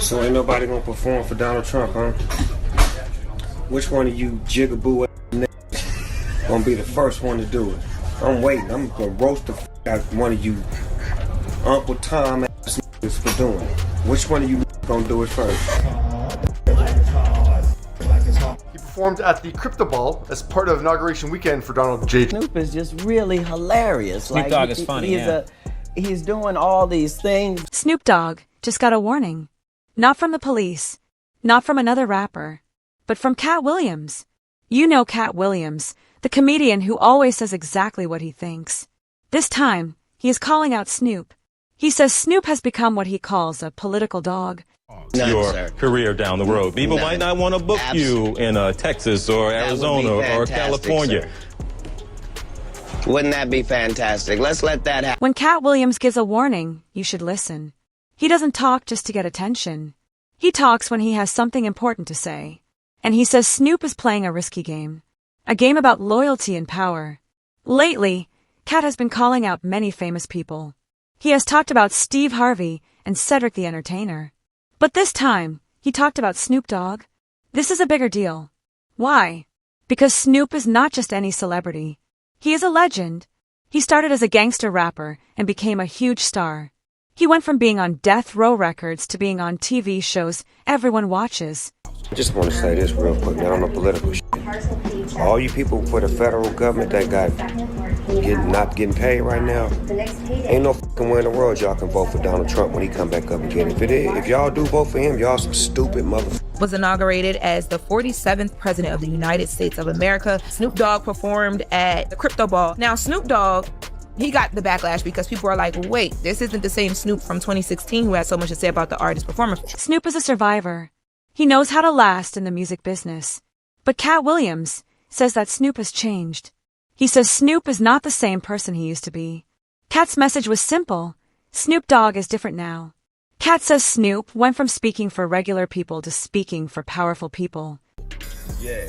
So ain't nobody gonna perform for Donald Trump, huh? Which one of you jigaboo ass niggas gonna be the first one to do it? I'm waiting. I'm gonna roast the f out of one of you Uncle Tom ass niggas for doing it. Which one of you gonna do it first? He performed at the Crypto Ball as part of inauguration weekend for Donald J. Snoop is just really hilarious. Snoop Dogg is funny, He's doing all these things. Snoop Dogg just got a warning. Not from the police, not from another rapper, but from Katt Williams. You know Katt Williams, the comedian who always says exactly what he thinks. This time, he is calling out Snoop. He says Snoop has become what he calls a political dog. Your career down the road. People might not want to book you in Texas or Arizona or California. Sir. Wouldn't that be fantastic? Let's let that happen. When Katt Williams gives a warning, you should listen. He doesn't talk just to get attention. He talks when he has something important to say. And he says Snoop is playing a risky game. A game about loyalty and power. Lately, Katt has been calling out many famous people. He has talked about Steve Harvey and Cedric the Entertainer. But this time, he talked about Snoop Dogg. This is a bigger deal. Why? Because Snoop is not just any celebrity. He is a legend. He started as a gangster rapper and became a huge star. He went from being on Death Row Records to being on TV shows everyone watches. I just want to say this real quick, not on the political shit. All you people for the federal government that not getting paid right now, ain't no fucking way in the world y'all can vote for Donald Trump when he come back up again. If y'all do vote for him, y'all some stupid motherfuckers. Was inaugurated as the 47th president of the United States of America. Snoop Dogg performed at the Crypto Ball. Now, Snoop Dogg, he got the backlash because people are like, wait, this isn't the same Snoop from 2016 who had so much to say about the artist performance. Snoop is a survivor. He knows how to last in the music business. But Katt Williams says that Snoop has changed. He says Snoop is not the same person he used to be. Katt's message was simple. Snoop Dogg is different now. Katt says Snoop went from speaking for regular people to speaking for powerful people. Yeah.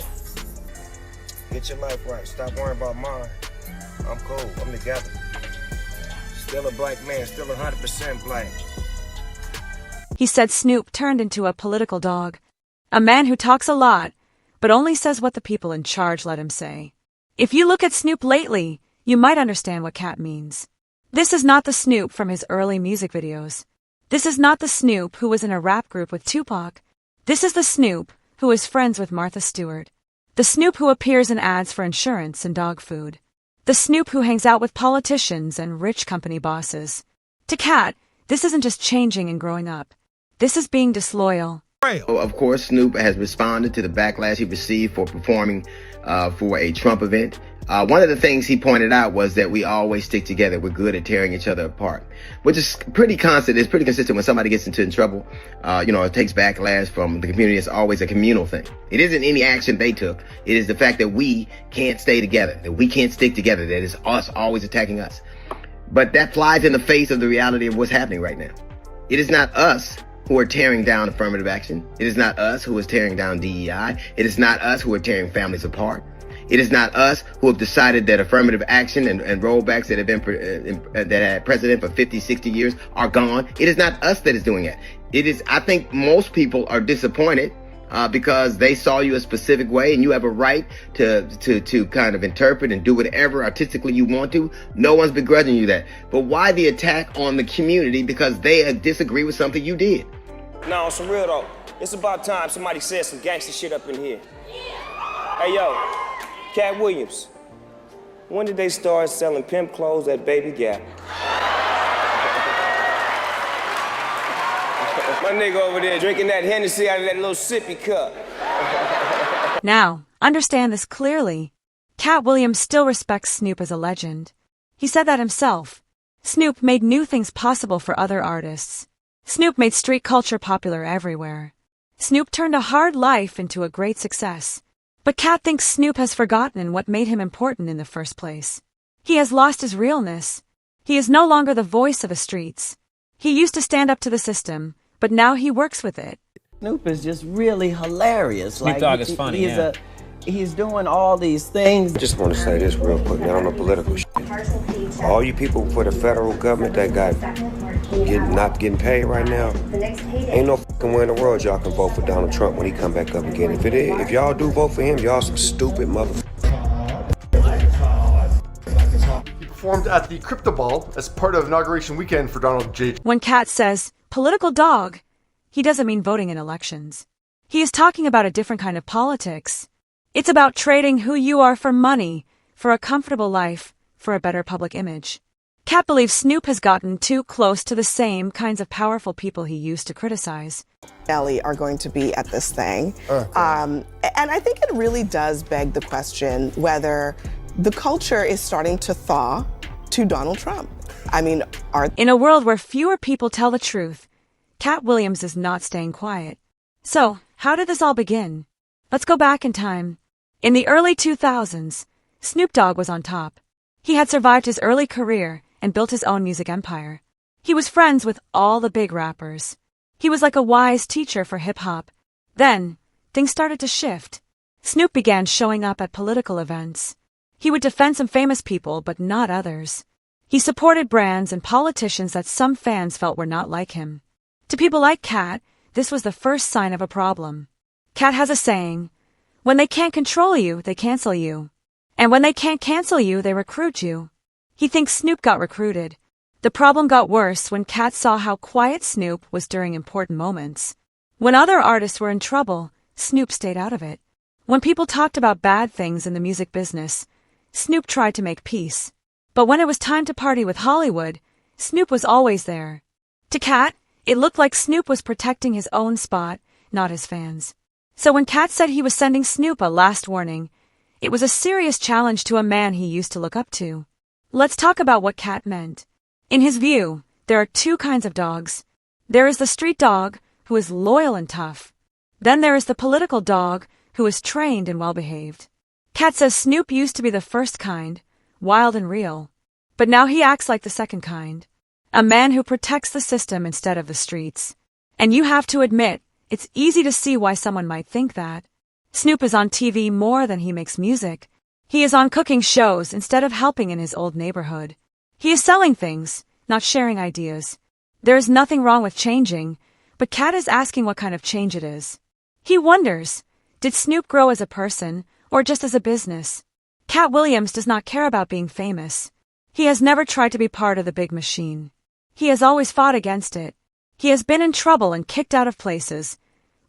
Get your life right. Stop worrying about mine. I'm cool. I'm together. Still a black man. Still 100% black. He said Snoop turned into a political dog. A man who talks a lot, but only says what the people in charge let him say. If you look at Snoop lately, you might understand what Katt means. This is not the Snoop from his early music videos. This is not the Snoop who was in a rap group with Tupac. This is the Snoop who is friends with Martha Stewart. The Snoop who appears in ads for insurance and dog food. The Snoop who hangs out with politicians and rich company bosses. To Katt, this isn't just changing and growing up. This is being disloyal. Of course, Snoop has responded to the backlash he received for performing for a Trump event. One of the things he pointed out was that we always stick together. We're good at tearing each other apart, which is pretty constant. It's pretty consistent when somebody gets into trouble. It takes backlash from the community. It's always a communal thing. It isn't any action they took. It is the fact that we can't stay together, that we can't stick together, that it's us always attacking us. But that flies in the face of the reality of what's happening right now. It is not us who are tearing down affirmative action. It is not us who is tearing down DEI. It is not us who are tearing families apart. It is not us who have decided that affirmative action and rollbacks that have been that had precedent for 50, 60 years are gone. It is not us that is doing it. It is, I think most people are disappointed because they saw you a specific way, and you have a right to kind of interpret and do whatever artistically you want to. No one's begrudging you that. But why the attack on the community because they disagree with something you did? No, on some real though, it's about time somebody said some gangster shit up in here. Hey yo, Katt Williams, when did they start selling pimp clothes at Baby Gap? My nigga over there drinking that Hennessy out of that little sippy cup. Now, understand this clearly. Katt Williams still respects Snoop as a legend. He said that himself. Snoop made new things possible for other artists. Snoop made street culture popular everywhere. Snoop turned a hard life into a great success. But Katt thinks Snoop has forgotten what made him important in the first place. He has lost his realness. He is no longer the voice of the streets. He used to stand up to the system, but now he works with it. Snoop is just really hilarious. Snoop Dogg is funny, He's doing all these things. I just want to say this real quick, not on the political shit. All you people for the federal government that not getting paid right now, ain't no fucking way in the world y'all can vote for Donald Trump when he come back up again. If y'all do vote for him, y'all some stupid motherfuckers. He performed at the Crypto Ball as part of inauguration weekend for Donald J. When Katt says political dog, he doesn't mean voting in elections. He is talking about a different kind of politics. It's about trading who you are for money, for a comfortable life, for a better public image. Katt believes Snoop has gotten too close to the same kinds of powerful people he used to criticize. Ellie are going to be at this thing. And I think it really does beg the question whether the culture is starting to thaw to Donald Trump. I mean, in a world where fewer people tell the truth, Katt Williams is not staying quiet. So, how did this all begin? Let's go back in time. In the early 2000s, Snoop Dogg was on top. He had survived his early career and built his own music empire. He was friends with all the big rappers. He was like a wise teacher for hip-hop. Then, things started to shift. Snoop began showing up at political events. He would defend some famous people, but not others. He supported brands and politicians that some fans felt were not like him. To people like Katt, this was the first sign of a problem. Katt has a saying, when they can't control you, they cancel you. And when they can't cancel you, they recruit you. He thinks Snoop got recruited. The problem got worse when Katt saw how quiet Snoop was during important moments. When other artists were in trouble, Snoop stayed out of it. When people talked about bad things in the music business, Snoop tried to make peace. But when it was time to party with Hollywood, Snoop was always there. To Katt, it looked like Snoop was protecting his own spot, not his fans. So when Katt said he was sending Snoop a last warning, it was a serious challenge to a man he used to look up to. Let's talk about what Katt meant. In his view, there are two kinds of dogs. There is the street dog, who is loyal and tough. Then there is the political dog, who is trained and well-behaved. Katt says Snoop used to be the first kind, wild and real. But now he acts like the second kind. A man who protects the system instead of the streets. And you have to admit, it's easy to see why someone might think that. Snoop is on TV more than he makes music. He is on cooking shows instead of helping in his old neighborhood. He is selling things, not sharing ideas. There is nothing wrong with changing, but Katt is asking what kind of change it is. He wonders, did Snoop grow as a person, or just as a business? Katt Williams does not care about being famous. He has never tried to be part of the big machine. He has always fought against it. He has been in trouble and kicked out of places,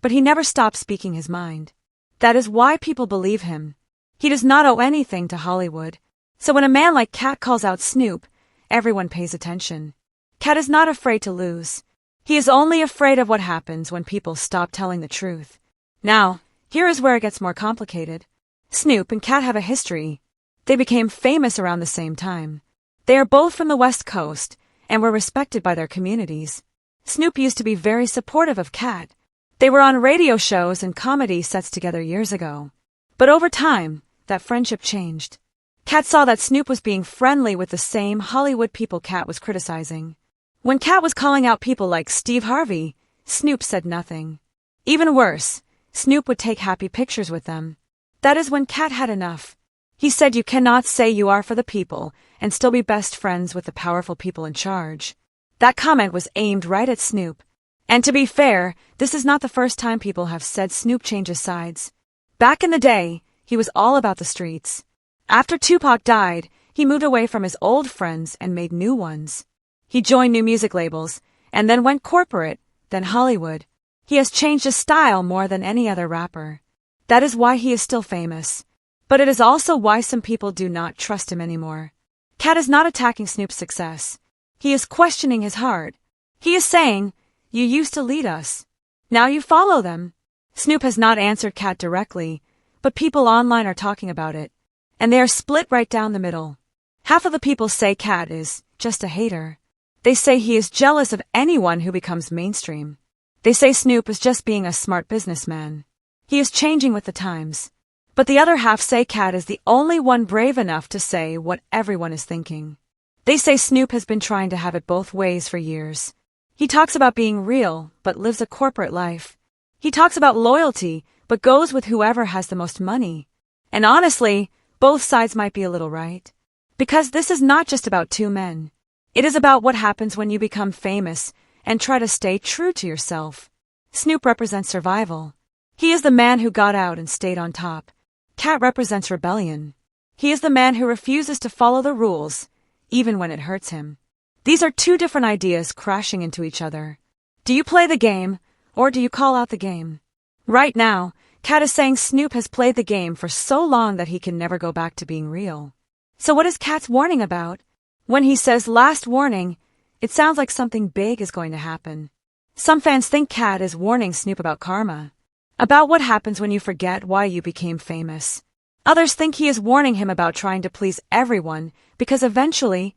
but he never stopped speaking his mind. That is why people believe him. He does not owe anything to Hollywood. So when a man like Katt calls out Snoop, everyone pays attention. Katt is not afraid to lose. He is only afraid of what happens when people stop telling the truth. Now, here is where it gets more complicated. Snoop and Katt have a history. They became famous around the same time. They are both from the West Coast and were respected by their communities. Snoop used to be very supportive of Katt. They were on radio shows and comedy sets together years ago. But over time, that friendship changed. Katt saw that Snoop was being friendly with the same Hollywood people Katt was criticizing. When Katt was calling out people like Steve Harvey, Snoop said nothing. Even worse, Snoop would take happy pictures with them. That is when Katt had enough. He said you cannot say you are for the people and still be best friends with the powerful people in charge. That comment was aimed right at Snoop. And to be fair, this is not the first time people have said Snoop changes sides. Back in the day, he was all about the streets. After Tupac died, he moved away from his old friends and made new ones. He joined new music labels, and then went corporate, then Hollywood. He has changed his style more than any other rapper. That is why he is still famous. But it is also why some people do not trust him anymore. Katt is not attacking Snoop's success. He is questioning his heart. He is saying, you used to lead us. Now you follow them. Snoop has not answered Katt directly, but people online are talking about it. And they are split right down the middle. Half of the people say Katt is just a hater. They say he is jealous of anyone who becomes mainstream. They say Snoop is just being a smart businessman. He is changing with the times. But the other half say Katt is the only one brave enough to say what everyone is thinking. They say Snoop has been trying to have it both ways for years. He talks about being real, but lives a corporate life. He talks about loyalty, but goes with whoever has the most money. And honestly, both sides might be a little right. Because this is not just about two men. It is about what happens when you become famous and try to stay true to yourself. Snoop represents survival. He is the man who got out and stayed on top. Katt represents rebellion. He is the man who refuses to follow the rules, even when it hurts him. These are two different ideas crashing into each other. Do you play the game, or do you call out the game? Right now, Katt is saying Snoop has played the game for so long that he can never go back to being real. So what is Katt's warning about? When he says last warning, it sounds like something big is going to happen. Some fans think Katt is warning Snoop about karma, about what happens when you forget why you became famous. Others think he is warning him about trying to please everyone because eventually,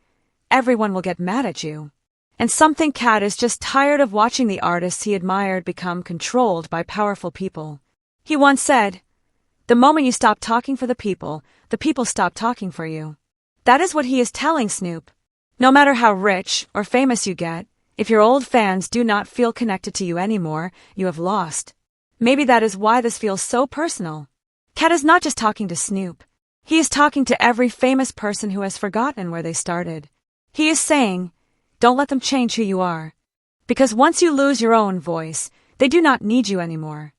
everyone will get mad at you. And some think Katt is just tired of watching the artists he admired become controlled by powerful people. He once said, "The moment you stop talking for the people stop talking for you." That is what he is telling Snoop. No matter how rich or famous you get, if your old fans do not feel connected to you anymore, you have lost. Maybe that is why this feels so personal. Katt is not just talking to Snoop. He is talking to every famous person who has forgotten where they started. He is saying, don't let them change who you are. Because once you lose your own voice, they do not need you anymore.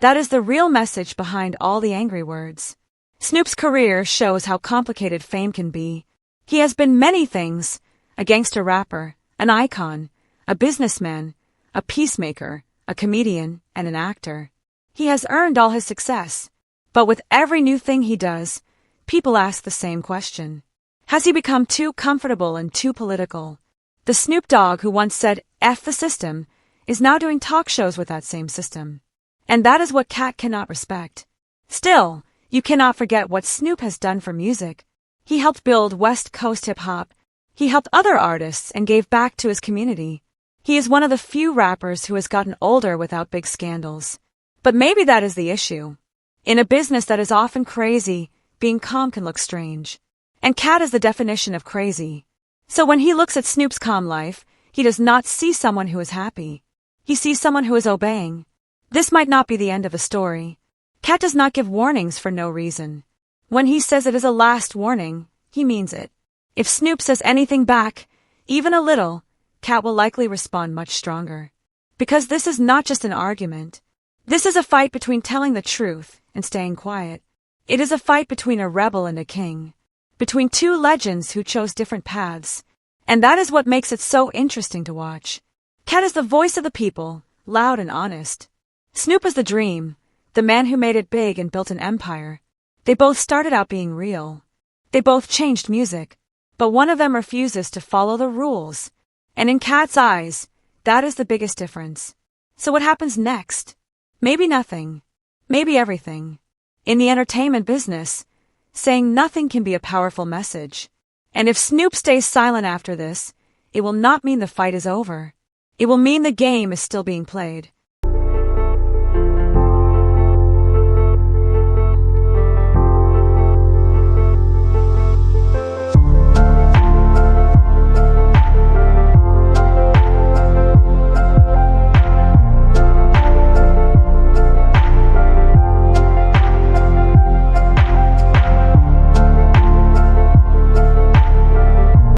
That is the real message behind all the angry words. Snoop's career shows how complicated fame can be. He has been many things: a gangster rapper, an icon, a businessman, a peacemaker, a comedian, and an actor. He has earned all his success. But with every new thing he does, people ask the same question. Has he become too comfortable and too political? The Snoop Dogg who once said, "F the system," is now doing talk shows with that same system. And that is what Katt cannot respect. Still, you cannot forget what Snoop has done for music. He helped build West Coast hip-hop. He helped other artists and gave back to his community. He is one of the few rappers who has gotten older without big scandals. But maybe that is the issue. In a business that is often crazy, being calm can look strange. And Katt is the definition of crazy. So when he looks at Snoop's calm life, he does not see someone who is happy. He sees someone who is obeying. This might not be the end of the story. Katt does not give warnings for no reason. When he says it is a last warning, he means it. If Snoop says anything back, even a little, Katt will likely respond much stronger. Because this is not just an argument. This is a fight between telling the truth and staying quiet. It is a fight between a rebel and a king. Between two legends who chose different paths. And that is what makes it so interesting to watch. Katt is the voice of the people, loud and honest. Snoop is the dream, the man who made it big and built an empire. They both started out being real. They both changed music. But one of them refuses to follow the rules. And in Katt's eyes, that is the biggest difference. So what happens next? Maybe nothing. Maybe everything. In the entertainment business, saying nothing can be a powerful message. And if Snoop stays silent after this, it will not mean the fight is over. It will mean the game is still being played.